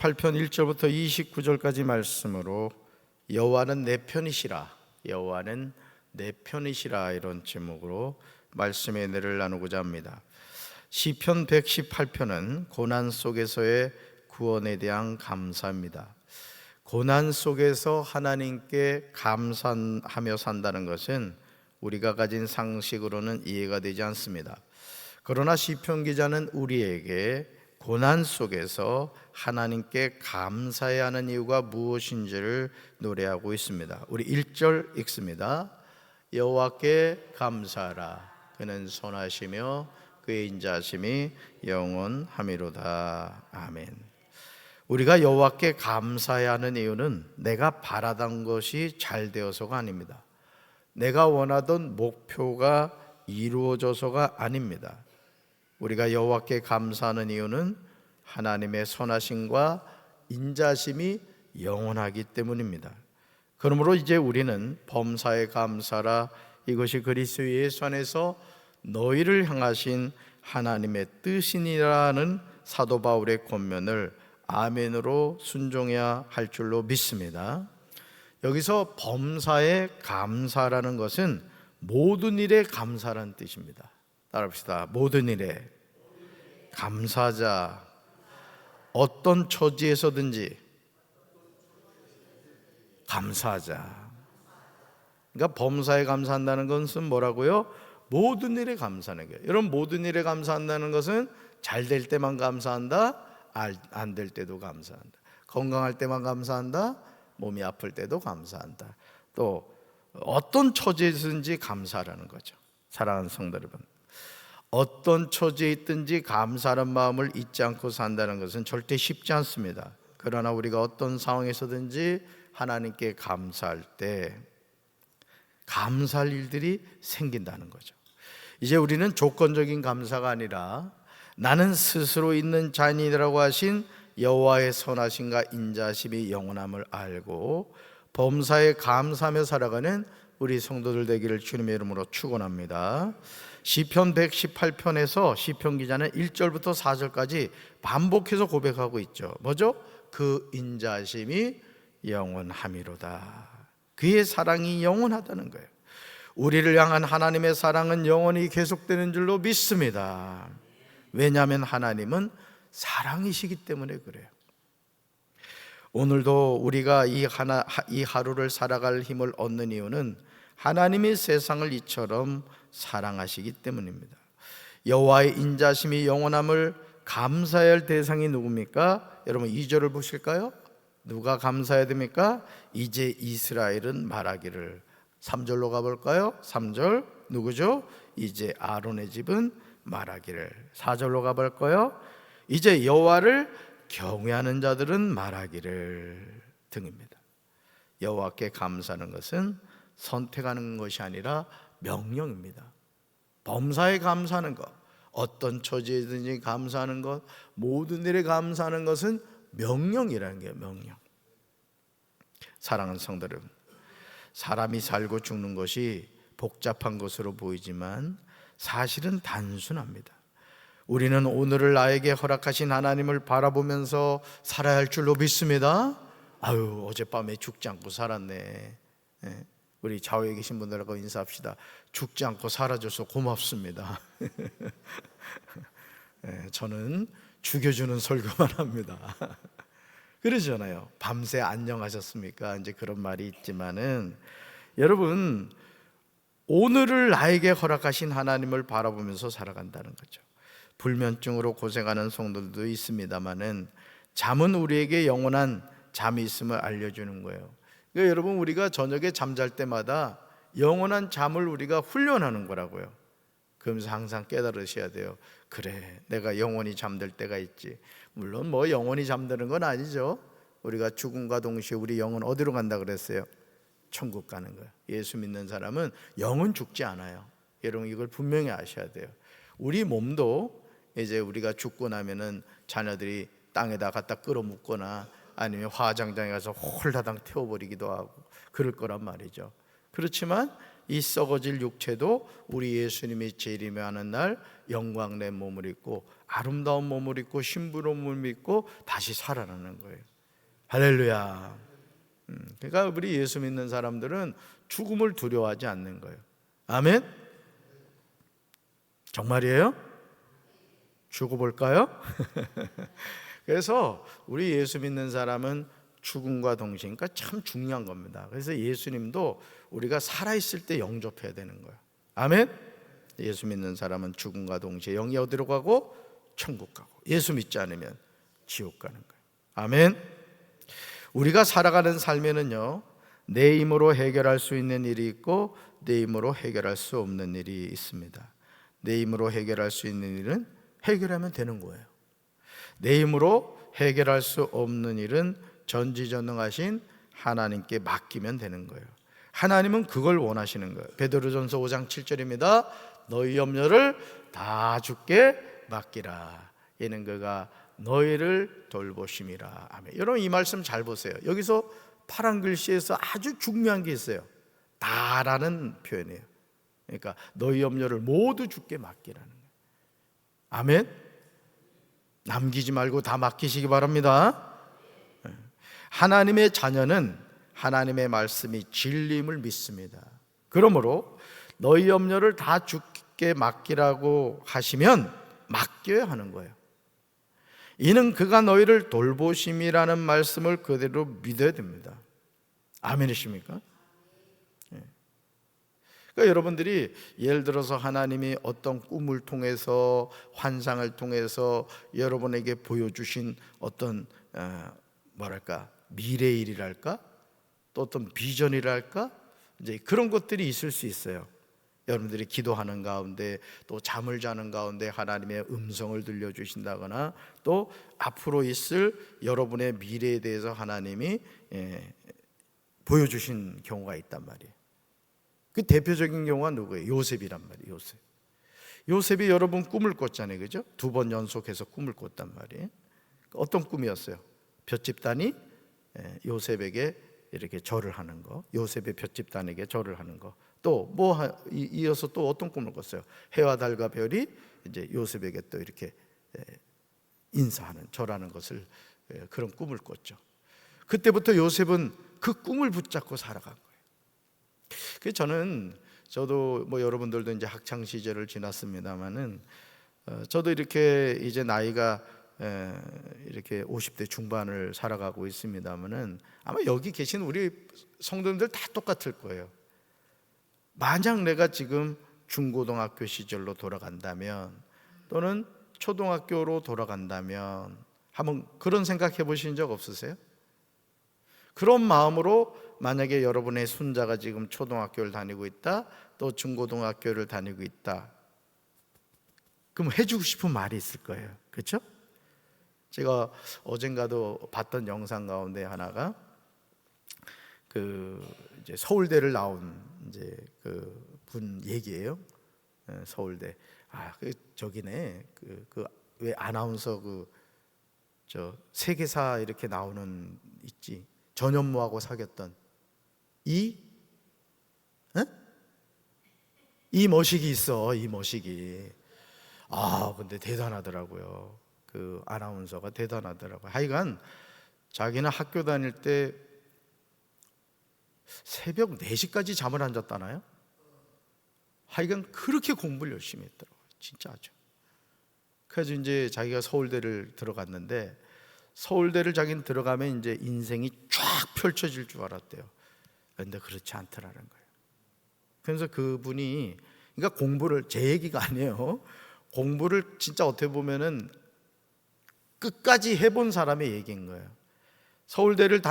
118편 1절부터 29절까지 말씀으로 여호와는 내 편이시라, 여호와는 내 편이시라, 이런 제목으로 말씀의 은혜를 나누고자 합니다. 시편 118편은 고난 속에서의 구원에 대한 감사입니다. 고난 속에서 하나님께 감사하며 산다는 것은 우리가 가진 상식으로는 이해가 되지 않습니다. 그러나 시편 기자는 우리에게 고난 속에서 하나님께 감사해야 하는 이유가 무엇인지를 노래하고 있습니다. 우리 1절 읽습니다. 여호와께 감사하라, 그는 선하시며 그의 인자하심이 영원하미로다. 아멘. 우리가 여호와께 감사해야 하는 이유는 내가 바라던 것이 잘 되어서가 아닙니다. 내가 원하던 목표가 이루어져서가 아닙니다. 우리가 여호와께 감사하는 이유는 하나님의 선하심과 인자심이 영원하기 때문입니다. 그러므로 이제 우리는 범사에 감사라, 이것이 그리스도 예수 안에서 너희를 향하신 하나님의 뜻이니라는 사도 바울의 권면을 아멘으로 순종해야 할 줄로 믿습니다. 여기서 범사에 감사라는 것은 모든 일에 감사라는 뜻입니다. 따라합시다. 모든 일에 감사하자. 어떤 처지에서든지 감사하자. 그러니까 범사에 감사한다는 것은 뭐라고요? 모든 일에 감사하는 거예요. 여러분, 모든 일에 감사한다는 것은 잘 될 때만 감사한다, 안 될 때도 감사한다, 건강할 때만 감사한다, 몸이 아플 때도 감사한다, 또 어떤 처지에서든지 감사하라는 거죠. 사랑하는 성도 여러분, 어떤 처지에 있든지 감사하는 마음을 잊지 않고 산다는 것은 절대 쉽지 않습니다. 그러나 우리가 어떤 상황에서든지 하나님께 감사할 때 감사할 일들이 생긴다는 거죠. 이제 우리는 조건적인 감사가 아니라 나는 스스로 있는 자인이라고 하신 여호와의 선하심과 인자심이 영원함을 알고 범사에 감사하며 살아가는 우리 성도들 되기를 주님의 이름으로 축원합니다. 시편 118편에서 시편 기자는 1절부터 4절까지 반복해서 고백하고 있죠. 뭐죠? 그 인자심이 영원하미로다. 그의 사랑이 영원하다는 거예요. 우리를 향한 하나님의 사랑은 영원히 계속되는 줄로 믿습니다. 왜냐하면 하나님은 사랑이시기 때문에 그래요. 오늘도 우리가 이 하루를 살아갈 힘을 얻는 이유는 하나님이 세상을 이처럼 사랑하시기 때문입니다. 여호와의 인자심이 영원함을 감사해야 할 대상이 누굽니까? 여러분 2절을 보실까요? 누가 감사해야 됩니까? 이제 이스라엘은 말하기를. 3절로 가볼까요? 3절 누구죠? 이제 아론의 집은 말하기를. 4절로 가볼까요? 이제 여호와를 경외하는 자들은 말하기를 등입니다. 여호와께 감사하는 것은 선택하는 것이 아니라 명령입니다. 범사에 감사하는 것, 어떤 처지에든지 감사하는 것, 모든 일에 감사하는 것은 명령이라는 게 명령. 사랑하는 성도 여러분, 사람이 살고 죽는 것이 복잡한 것으로 보이지만 사실은 단순합니다. 우리는 오늘을 나에게 허락하신 하나님을 바라보면서 살아야 할 줄로 믿습니다. 아유, 어젯밤에 죽지 않고 살았네. 우리 좌우에 계신 분들하고 인사합시다. 죽지 않고 살아줘서 고맙습니다. 저는 죽여주는 설교만 합니다. 그러잖아요. 밤새 안녕하셨습니까? 이제 그런 말이 있지만은 여러분, 오늘을 나에게 허락하신 하나님을 바라보면서 살아간다는 거죠. 불면증으로 고생하는 성도들도 있습니다만은 잠은 우리에게 영원한 잠이 있음을 알려주는 거예요. 그러니까 여러분, 우리가 저녁에 잠잘 때마다 영원한 잠을 우리가 훈련하는 거라고요. 그러면서 항상 깨달으셔야 돼요. 그래, 내가 영원히 잠들 때가 있지. 물론 뭐 영원히 잠드는 건 아니죠. 우리가 죽음과 동시에 우리 영은 어디로 간다 그랬어요? 천국 가는 거예요. 예수 믿는 사람은 영은 죽지 않아요. 여러분, 이걸 분명히 아셔야 돼요. 우리 몸도 이제 우리가 죽고 나면은 자녀들이 땅에다 갖다 끌어묻거나 아니면 화장장에 가서 홀라당 태워버리기도 하고 그럴 거란 말이죠. 그렇지만 이 썩어질 육체도 우리 예수님이 재림하는 날 영광된 몸을 입고 아름다운 몸을 입고 신부로운 몸을 입고 다시 살아나는 거예요. 할렐루야. 그러니까 우리 예수 믿는 사람들은 죽음을 두려워하지 않는 거예요. 아멘? 정말이에요? 죽어볼까요? 그래서 우리 예수 믿는 사람은 죽음과 동시에, 그러니까 참 중요한 겁니다. 그래서 예수님도 우리가 살아있을 때 영접해야 되는 거예요. 아멘? 예수 믿는 사람은 죽음과 동시에 영이 어디로 가고? 천국 가고, 예수 믿지 않으면 지옥 가는 거예요. 아멘? 우리가 살아가는 삶에는요, 내 힘으로 해결할 수 있는 일이 있고 내 힘으로 해결할 수 없는 일이 있습니다. 내 힘으로 해결할 수 있는 일은 해결하면 되는 거예요. 내 힘으로 해결할 수 없는 일은 전지전능하신 하나님께 맡기면 되는 거예요. 하나님은 그걸 원하시는 거예요. 베드로전서 5장 7절입니다. 너희 염려를 다 주께 맡기라. 이는 그가 너희를 돌보심이라. 아멘. 여러분 이 말씀 잘 보세요. 여기서 파란 글씨에서 아주 중요한 게 있어요. 다라는 표현이에요. 그러니까 너희 염려를 모두 주께 맡기라는 거예요. 아멘. 남기지 말고 다 맡기시기 바랍니다. 하나님의 자녀는 하나님의 말씀이 진리임을 믿습니다. 그러므로 너희 염려를 다 주께 맡기라고 하시면 맡겨야 하는 거예요. 이는 그가 너희를 돌보심이라는 말씀을 그대로 믿어야 됩니다. 아멘이십니까? 그러니까 여러분들이 예를 들어서 하나님이 어떤 꿈을 통해서, 환상을 통해서 여러분에게 보여주신 어떤 미래의 일이랄까, 또 어떤 비전이랄까, 이제 그런 것들이 있을 수 있어요. 여러분들이 기도하는 가운데, 또 잠을 자는 가운데 하나님의 음성을 들려주신다거나, 또 앞으로 있을 여러분의 미래에 대해서 하나님이 보여주신 경우가 있단 말이에요. 그 대표적인 경우가 누구예요? 요셉이란 말이에요. 요셉이 여러분 꿈을 꿨잖아요, 그죠? 2번 연속해서 꿈을 꿨단 말이에요. 어떤 꿈이었어요? 볏집단이 요셉에게 이렇게 절을 하는 거, 요셉의 볏집단에게 절을 하는 거. 또 이어서 또 어떤 꿈을 꿨어요? 해와 달과 별이 이제 요셉에게 또 이렇게 인사하는, 절하는 것을, 그런 꿈을 꿨죠. 그때부터 요셉은 그 꿈을 붙잡고 살아간 거예요. 그래서 저도 여러분들도 이제 학창 시절을 지났습니다만은, 저도 이렇게 이제 나이가 이렇게 50대 중반을 살아가고 있습니다만은, 아마 여기 계신 우리 성도님들 다 똑같을 거예요. 만약 내가 지금 중고등학교 시절로 돌아간다면, 또는 초등학교로 돌아간다면, 한번 그런 생각 해보신 적 없으세요? 그런 마음으로 만약에 여러분의 손자가 지금 초등학교를 다니고 있다, 또 중고등학교를 다니고 있다, 그럼 해주고 싶은 말이 있을 거예요. 그렇죠? 제가 어젠가도 봤던 영상 가운데 하나가 이제 서울대를 나온 이제 그 분 얘기예요. 서울대. 저기네. 왜 아나운서 저 세계사 이렇게 나오는 있지. 전현무하고 사귀었던 이머식이 있어. 이머식이. 근데 대단하더라고요. 그 아나운서가 대단하더라고요. 하여간 자기는 학교 다닐 때 새벽 4시까지 잠을 안 잤다나요? 하여간 그렇게 공부를 열심히 했더라고요. 진짜 아주. 그래서 이제 자기가 서울대를 들어갔는데, 서울대를 자기는 들어가면 이제 인생이 쫙 펼쳐질 줄 알았대요. 그런데 그렇지 않더라는 거예요. 그래서 그분이, 그러니까 공부를, 제 얘기가 아니에요. 공부를 진짜 어떻게 보면은 끝까지 해본 사람의 얘기인 거예요. 서울대를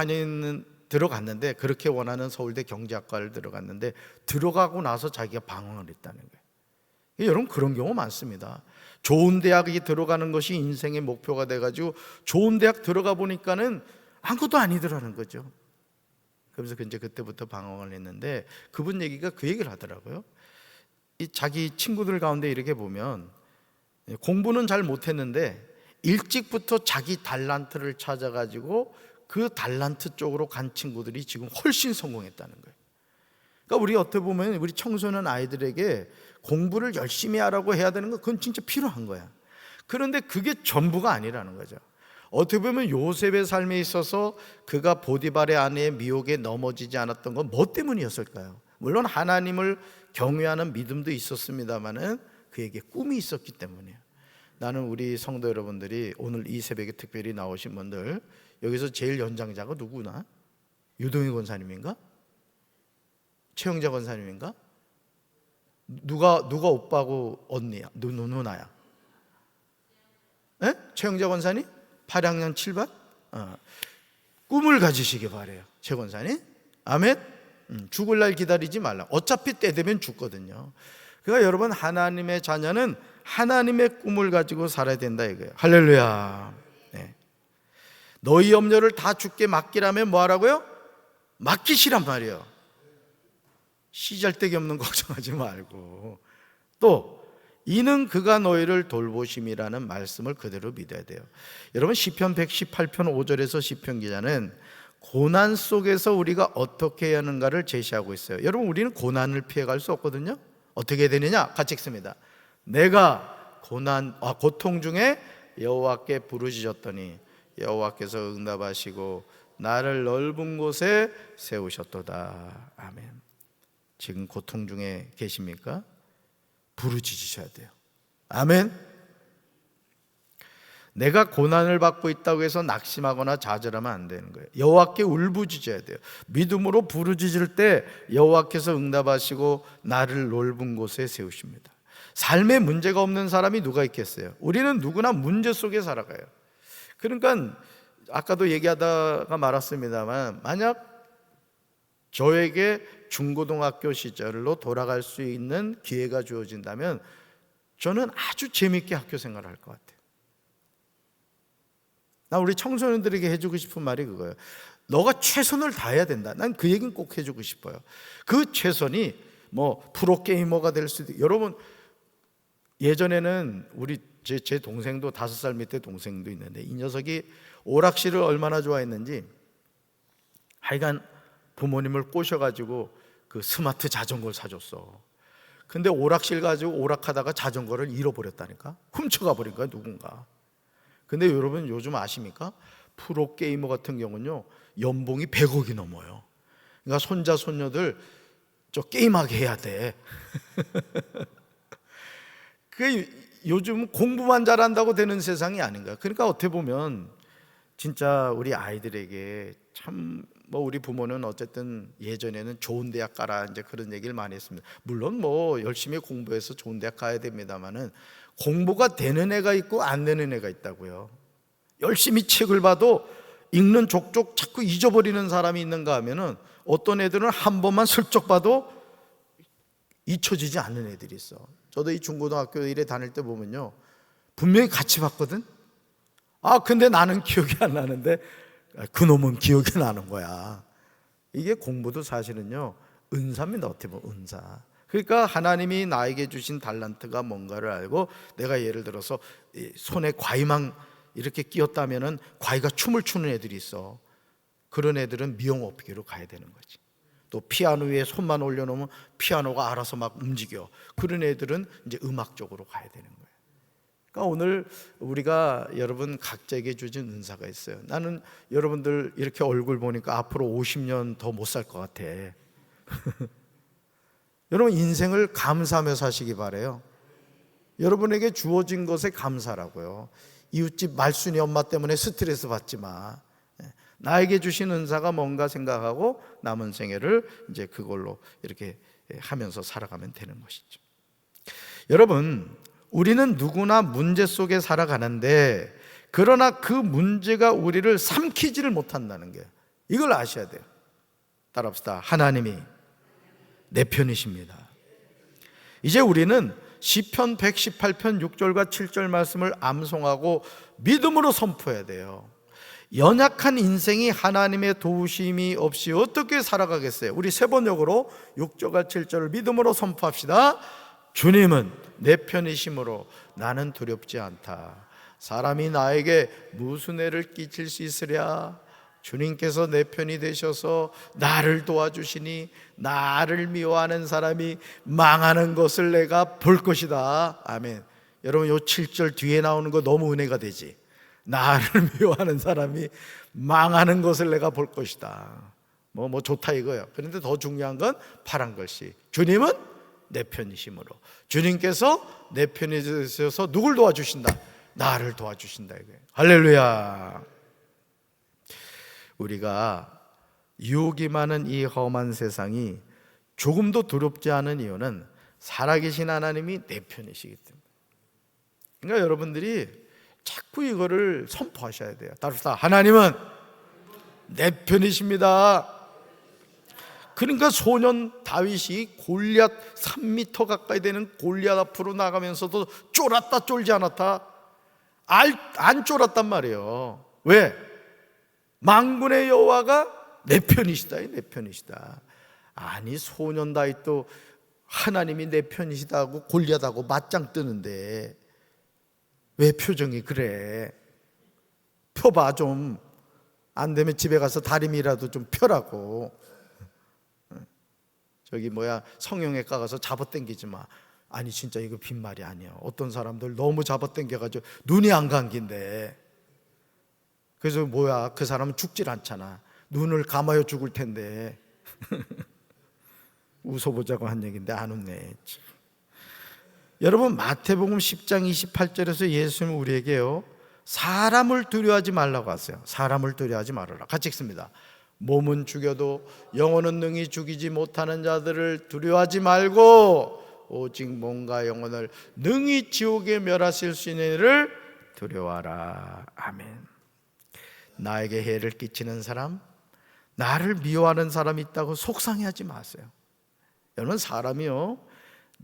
들어갔는데, 그렇게 원하는 서울대 경제학과를 들어갔는데, 들어가고 나서 자기가 방황을 했다는 거예요. 여러분 그런 경우 많습니다. 좋은 대학에 들어가는 것이 인생의 목표가 돼가지고 좋은 대학 들어가 보니까는 아무것도 아니더라는 거죠. 그래서 이제 그때부터 방황을 했는데, 그분 얘기가 그 얘기를 하더라고요. 자기 친구들 가운데 이렇게 보면 공부는 잘 못했는데 일찍부터 자기 달란트를 찾아가지고 그 달란트 쪽으로 간 친구들이 지금 훨씬 성공했다는 거예요. 그러니까 우리 어떻게 보면 우리 청소년 아이들에게 공부를 열심히 하라고 해야 되는 거, 그건 진짜 필요한 거야. 그런데 그게 전부가 아니라는 거죠. 어떻게 보면 요셉의 삶에 있어서 그가 보디발의 아내의 미혹에 넘어지지 않았던 건 뭐 때문이었을까요? 물론 하나님을 경외하는 믿음도 있었습니다마는 그에게 꿈이 있었기 때문이에요. 나는 우리 성도 여러분들이 오늘 이 새벽에 특별히 나오신 분들, 여기서 제일 연장자가 누구나? 유동희 권사님인가? 최영자 권사님인가? 누가 오빠고 언니야? 누나야? 에? 최영자 권사님? 8학년 7반? 꿈을 가지시기 바래요, 최 권사님. 아멘. 죽을 날 기다리지 말라. 어차피 때 되면 죽거든요. 그러니까 여러분, 하나님의 자녀는 하나님의 꿈을 가지고 살아야 된다 이거예요. 할렐루야. 네. 너희 염려를 다 주께 맡기라면 뭐 하라고요? 맡기시란 말이에요. 시잘데기 없는 걱정하지 말고. 또 이는 그가 너희를 돌보심이라는 말씀을 그대로 믿어야 돼요. 여러분, 시편 118편 5절에서 시편 기자는 고난 속에서 우리가 어떻게 해야 하는가를 제시하고 있어요. 여러분, 우리는 고난을 피해갈 수 없거든요. 어떻게 해야 되느냐? 같이 읽습니다. 내가 고통 중에 여호와께 부르짖었더니 여호와께서 응답하시고 나를 넓은 곳에 세우셨도다. 아멘. 지금 고통 중에 계십니까? 부르짖으셔야 돼요. 아멘. 내가 고난을 받고 있다고 해서 낙심하거나 좌절하면 안 되는 거예요. 여호와께 울부짖어야 돼요. 믿음으로 부르짖을 때 여호와께서 응답하시고 나를 넓은 곳에 세우십니다. 삶에 문제가 없는 사람이 누가 있겠어요? 우리는 누구나 문제 속에 살아가요. 그러니까 아까도 얘기하다가 말았습니다만, 만약 저에게 중고등학교 시절로 돌아갈 수 있는 기회가 주어진다면 저는 아주 재미있게 학교 생활을 할 것 같아요. 나 우리 청소년들에게 해주고 싶은 말이 그거예요. 너가 최선을 다해야 된다. 난 그 얘기는 꼭 해주고 싶어요. 그 최선이 뭐 프로게이머가 될 수도 있고. 여러분, 예전에는 우리 제 동생도 5살 밑에 동생도 있는데 이 녀석이 오락실을 얼마나 좋아했는지 하여간 부모님을 꼬셔가지고 그 스마트 자전거를 사줬어. 근데 오락실 가지고 오락하다가 자전거를 잃어버렸다니까. 훔쳐가 버린 거야, 누군가. 근데 여러분, 요즘 아십니까? 프로게이머 같은 경우는요, 연봉이 100억이 넘어요. 그러니까 손자 손녀들 저 게임하게 해야 돼. 그 요즘 공부만 잘한다고 되는 세상이 아닌가. 그러니까 어떻게 보면 진짜 우리 아이들에게 참, 뭐 우리 부모는 어쨌든 예전에는 좋은 대학 가라 이제 그런 얘기를 많이 했습니다. 물론 뭐 열심히 공부해서 좋은 대학 가야 됩니다만은 공부가 되는 애가 있고 안 되는 애가 있다고요. 열심히 책을 봐도 읽는 족족 자꾸 잊어버리는 사람이 있는가 하면은 어떤 애들은 한 번만 슬쩍 봐도 잊혀지지 않는 애들이 있어. 저도 이 중고등학교 1에 다닐 때 보면요, 분명히 같이 봤거든. 근데 나는 기억이 안 나는데 그놈은 기억이 나는 거야. 이게 공부도 사실은요, 은사입니다. 어떻게 보면 은사. 그러니까 하나님이 나에게 주신 달란트가 뭔가를 알고, 내가 예를 들어서 손에 과위망 이렇게 끼었다면은 과위가 춤을 추는 애들이 있어. 그런 애들은 미용업계로 가야 되는 거지. 또 피아노 위에 손만 올려놓으면 피아노가 알아서 막 움직여. 그런 애들은 이제 음악 쪽으로 가야 되는 거예요. 그러니까 오늘 우리가 여러분 각자에게 주신 은사가 있어요. 나는 여러분들 이렇게 얼굴 보니까 앞으로 50년 더 못 살 것 같아. 여러분, 인생을 감사하며 사시기 바라요. 여러분에게 주어진 것에 감사라고요. 이웃집 말순이 엄마 때문에 스트레스 받지 마. 나에게 주신 은사가 뭔가 생각하고 남은 생애를 이제 그걸로 이렇게 하면서 살아가면 되는 것이죠. 여러분, 우리는 누구나 문제 속에 살아가는데, 그러나 그 문제가 우리를 삼키지를 못한다는 게, 이걸 아셔야 돼요. 따라합시다. 하나님이 내 편이십니다. 이제 우리는 시편 118편 6절과 7절 말씀을 암송하고 믿음으로 선포해야 돼요. 연약한 인생이 하나님의 도우심이 없이 어떻게 살아가겠어요? 우리 세 번역으로 6절과 7절을 믿음으로 선포합시다. 주님은 내 편이심으로 나는 두렵지 않다. 사람이 나에게 무슨 애를 끼칠 수 있으랴? 주님께서 내 편이 되셔서 나를 도와주시니 나를 미워하는 사람이 망하는 것을 내가 볼 것이다. 아멘. 여러분, 요 7절 뒤에 나오는 거 너무 은혜가 되지. 나를 미워하는 사람이 망하는 것을 내가 볼 것이다. 뭐 좋다 이거예요. 그런데 더 중요한 건 파란 글씨. 주님은 내 편이심으로. 주님께서 내 편이 되셔서 누굴 도와주신다? 나를 도와주신다 이거예요. 할렐루야. 우리가 유혹이 많은 이 험한 세상이 조금도 두렵지 않은 이유는 살아계신 하나님이 내 편이시기 때문에. 그러니까 여러분들이 자꾸 이거를 선포하셔야 돼요. 따라서 하나님은 내 편이십니다. 그러니까 소년 다윗이 골리앗 3m 가까이 되는 골리앗 앞으로 나가면서도 쫄았다 쫄지 않았다? 안 쫄았단 말이에요. 왜? 만군의 여호와가 내 편이시다. 내 편이시다. 아니, 소년 다윗도 하나님이 내 편이시다고 골리앗하고 맞짱 뜨는데 왜 표정이 그래? 펴봐 좀. 안 되면 집에 가서 다리미라도 좀 펴라고. 저기 성형외과 가서 잡아당기지 마. 아니 진짜 이거 빈말이 아니야. 어떤 사람들 너무 잡아당겨가지고 눈이 안 감긴데. 그래서 그 사람은 죽질 않잖아. 눈을 감아야 죽을 텐데. 웃어보자고 한 얘기인데 안 웃네. 여러분, 마태복음 10장 28절에서 예수님은 우리에게요, 사람을 두려워하지 말라고 하세요. 사람을 두려워하지 말아라. 같이 읽습니다. 몸은 죽여도 영혼은 능히 죽이지 못하는 자들을 두려워하지 말고 오직 몸과 영혼을 능히 지옥에 멸하실 수 있는 이를 두려워하라. 아멘. 나에게 해를 끼치는 사람, 나를 미워하는 사람이 있다고 속상해하지 마세요. 여러분, 사람이요,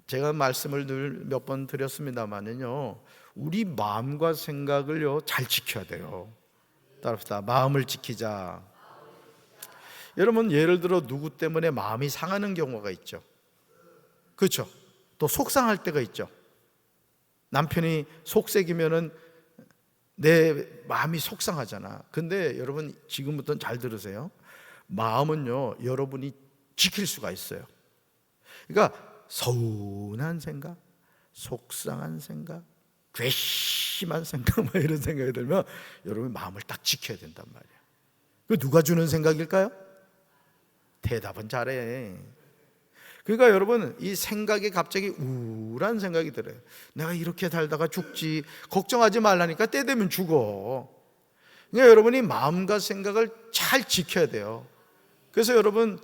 제가 말씀을 늘 몇 번 드렸습니다만은요, 우리 마음과 생각을요 잘 지켜야 돼요. 따라합시다. 마음을 지키자. 여러분, 예를 들어 누구 때문에 마음이 상하는 경우가 있죠. 그렇죠? 또 속상할 때가 있죠. 남편이 속색이면은 내 마음이 속상하잖아. 근데 여러분, 지금부터는 잘 들으세요. 마음은요, 여러분이 지킬 수가 있어요. 그러니까 서운한 생각, 속상한 생각, 괘씸한 생각, 이런 생각이 들면 여러분 마음을 딱 지켜야 된단 말이에요. 그 누가 주는 생각일까요? 대답은 잘해. 그러니까 여러분, 이 생각이 갑자기 우울한 생각이 들어요. 내가 이렇게 살다가 죽지, 걱정하지 말라니까 때 되면 죽어. 그러니까 여러분이 마음과 생각을 잘 지켜야 돼요. 그래서 여러분,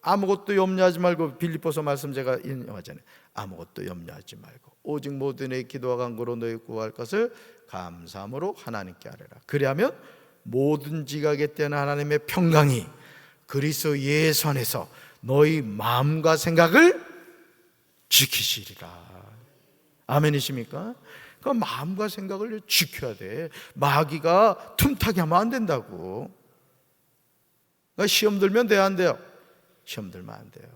아무것도 염려하지 말고, 빌립보서 말씀 제가 인용하잖아요. 아무것도 염려하지 말고 오직 모든 의 기도와 간구로 너희 구할 것을 감사함으로 하나님께 아뢰라. 그리하면 모든 지각에 대한 하나님의 평강이 그리스도 예수 안에서 너희 마음과 생각을 지키시리라. 아멘이십니까? 그 마음과 생각을 지켜야 돼. 마귀가 틈타게 하면 안 된다고. 그러니까 시험 들면 돼요, 안 돼요? 시험 들면 안 돼요.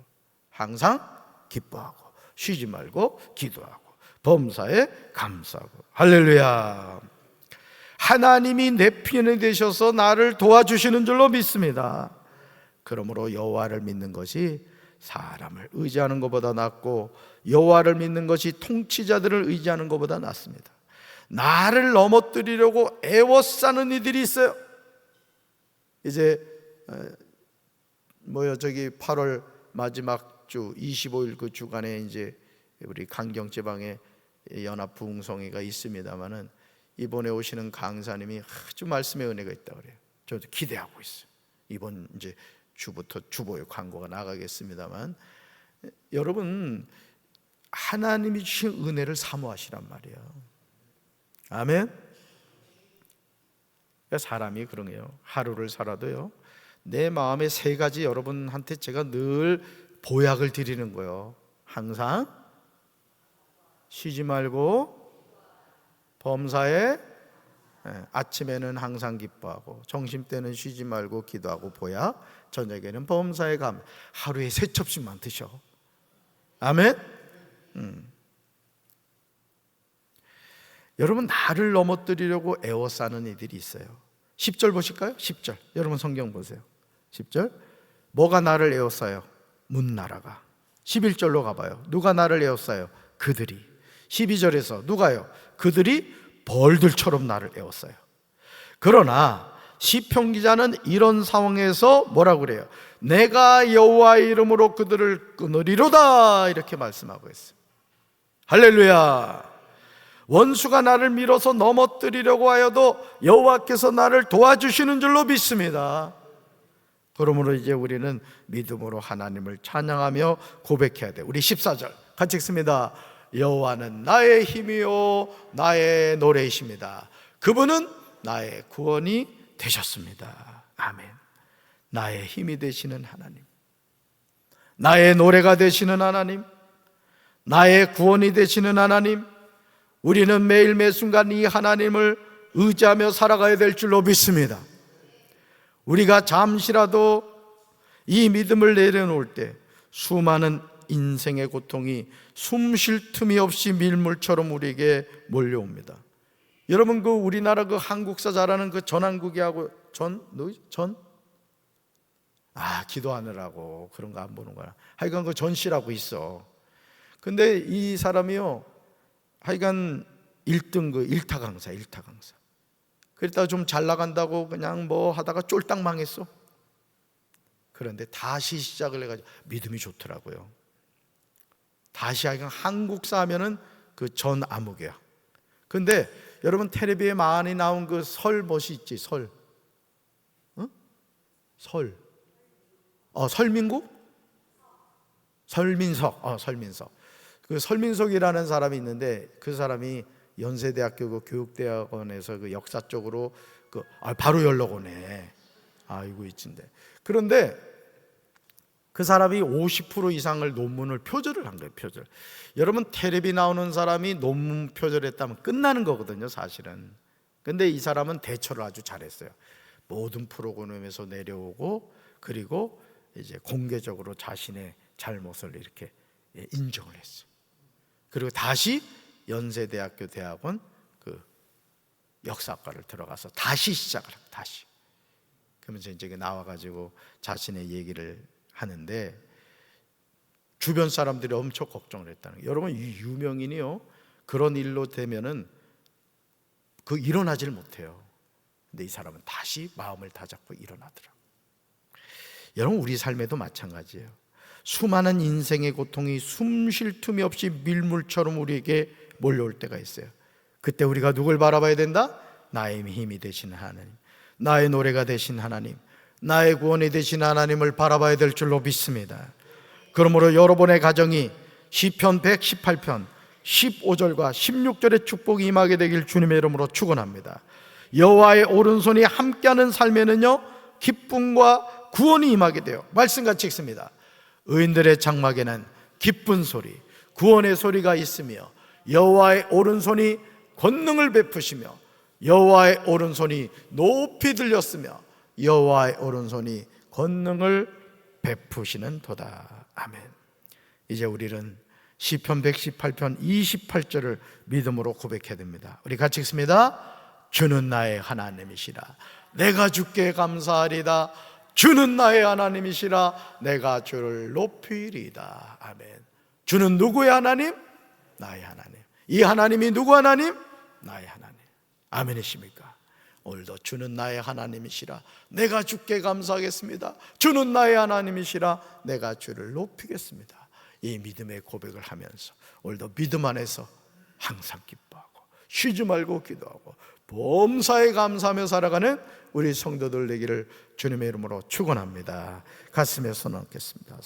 항상 기뻐하고 쉬지 말고 기도하고 범사에 감사하고. 할렐루야. 하나님이 내 편이 되셔서 나를 도와주시는 줄로 믿습니다. 그러므로 여호와를 믿는 것이 사람을 의지하는 것보다 낫고 여호와를 믿는 것이 통치자들을 의지하는 것보다 낫습니다. 나를 넘어뜨리려고 애워싸는 이들이 있어요. 이제 저기 8월 마지막 주 25일 그 주간에 이제 우리 강경 지방에 연합 부흥성회가 있습니다만은 이번에 오시는 강사님이 아주 말씀의 은혜가 있다 그래요. 저도 기대하고 있어요. 이번 이제 주부터 주보에 광고가 나가겠습니다만, 여러분, 하나님이 주신 은혜를 사모하시란 말이에요. 아멘. 사람이 그런 거예요. 하루를 살아도요, 내 마음에 세 가지 여러분한테 제가 늘 보약을 드리는 거예요. 항상 쉬지 말고 범사에, 아침에는 항상 기뻐하고 점심때는 쉬지 말고 기도하고 보약, 저녁에는 범사에 감. 하루에 3첩씩만 드셔. 아멘. 여러분, 나를 넘어뜨리려고 애워싸는 이들이 있어요. 10절 보실까요? 10절. 여러분 성경 보세요. 10절. 뭐가 나를 에워싸요? 문나라가. 11절로 가봐요. 누가 나를 에워싸요? 그들이. 12절에서 누가요? 그들이 벌들처럼 나를 에워싸요. 그러나 시편 기자는 이런 상황에서 뭐라고 그래요? 내가 여호와의 이름으로 그들을 끊으리로다, 이렇게 말씀하고 있어요. 할렐루야. 원수가 나를 밀어서 넘어뜨리려고 하여도 여호와께서 나를 도와주시는 줄로 믿습니다. 그러므로 이제 우리는 믿음으로 하나님을 찬양하며 고백해야 돼요. 우리 14절 같이 읽습니다. 여호와는 나의 힘이요 나의 노래이십니다. 그분은 나의 구원이 되셨습니다. 아멘. 나의 힘이 되시는 하나님, 나의 노래가 되시는 하나님, 나의 구원이 되시는 하나님, 우리는 매일 매순간 이 하나님을 의지하며 살아가야 될 줄로 믿습니다. 우리가 잠시라도 이 믿음을 내려놓을 때 수많은 인생의 고통이 숨 쉴 틈이 없이 밀물처럼 우리에게 몰려옵니다. 여러분, 그 우리나라 그 한국사 잘하는 그 전한국이하고 기도하느라고 그런 거 안 보는 거야. 하여간 그 전씨라고 있어. 근데 이 사람이요, 하여간 1등 그 일타 강사. 그랬다가 좀 잘 나간다고 그냥 뭐 하다가 쫄딱 망했어. 그런데 다시 시작을 해가지고 믿음이 좋더라고요. 다시 하여간 한국사 하면은 그 전 아무개야. 근데 여러분, 텔레비에 많이 나온 그 설벗이 있지, 설민석. 그 설민석이라는 사람이 있는데, 그 사람이 연세대학교 그 교육대학원에서 그 역사 쪽으로 바로 연락오네. 아이고 이친데. 그런데 그 사람이 50% 이상을 논문을 표절을 한 거예요. 표절. 여러분, 텔레비 나오는 사람이 논문 표절했다면 끝나는 거거든요, 사실은. 근데 이 사람은 대처를 아주 잘했어요. 모든 프로그램에서 내려오고, 그리고 이제 공개적으로 자신의 잘못을 이렇게 인정을 했어요. 그리고 다시 연세대학교 대학원 그 역사학과를 들어가서 다시 시작을 하고, 다시. 그러면서 이제 나와가지고 자신의 얘기를 하는데, 주변 사람들이 엄청 걱정을 했다는 거예요. 여러분, 이 유명인이요, 그런 일로 되면은 일어나질 못해요. 근데 이 사람은 다시 마음을 다잡고 일어나더라고요. 여러분, 우리 삶에도 마찬가지예요. 수많은 인생의 고통이 숨 쉴 틈이 없이 밀물처럼 우리에게 몰려올 때가 있어요. 그때 우리가 누굴 바라봐야 된다? 나의 힘이 되신 하나님, 나의 노래가 되신 하나님, 나의 구원이 되신 하나님을 바라봐야 될 줄로 믿습니다. 그러므로 여러분의 가정이 시편 118편 15절과 16절의 축복이 임하게 되길 주님의 이름으로 축원합니다. 여호와의 오른손이 함께하는 삶에는요, 기쁨과 구원이 임하게 돼요. 말씀같이 읽습니다. 의인들의 장막에는 기쁜 소리, 구원의 소리가 있으며, 여호와의 오른손이 권능을 베푸시며, 여호와의 오른손이 높이 들렸으며, 여호와의 오른손이 권능을 베푸시는 도다. 아멘. 이제 우리는 시편 118편 28절을 믿음으로 고백해야 됩니다. 우리 같이 읽습니다. 주는 나의 하나님이시라 내가 주께 감사하리다. 주는 나의 하나님이시라 내가 주를 높이리이다. 아멘. 주는 누구의 하나님? 나의 하나님. 이 하나님이 누구 하나님? 나의 하나님. 아멘이십니까? 오늘도 주는 나의 하나님이시라 내가 주께 감사하겠습니다. 주는 나의 하나님이시라 내가 주를 높이겠습니다. 이 믿음의 고백을 하면서 오늘도 믿음 안에서 항상 기뻐하고 쉬지 말고 기도하고 범사에 감사하며 살아가는 우리 성도들 되기를 주님의 이름으로 축원합니다. 가슴에 손 얹겠습니다.